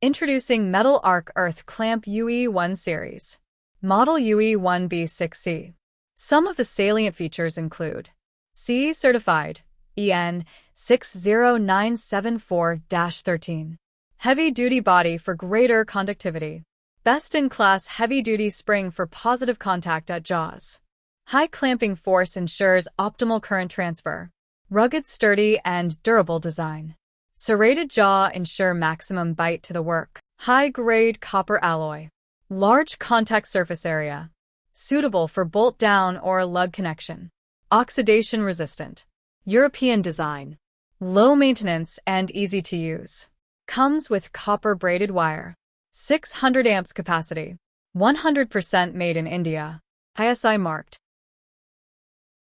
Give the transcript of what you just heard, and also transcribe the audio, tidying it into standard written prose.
Introducing Metal Arc Earth Clamp UE1 Series. Model UE1B6C. Some of the salient features include CE certified, EN 60974-13. Heavy-duty body for greater conductivity. Best-in-class heavy-duty spring for positive contact at jaws. High clamping force ensures optimal current transfer. Rugged, sturdy, and durable design. Serrated jaw ensure maximum bite to the work. High-grade copper alloy. Large contact surface area. Suitable for bolt-down or lug connection. Oxidation-resistant. European design. Low maintenance and easy to use. Comes with copper braided wire. 600 amps capacity. 100% made in India. ISI Marked.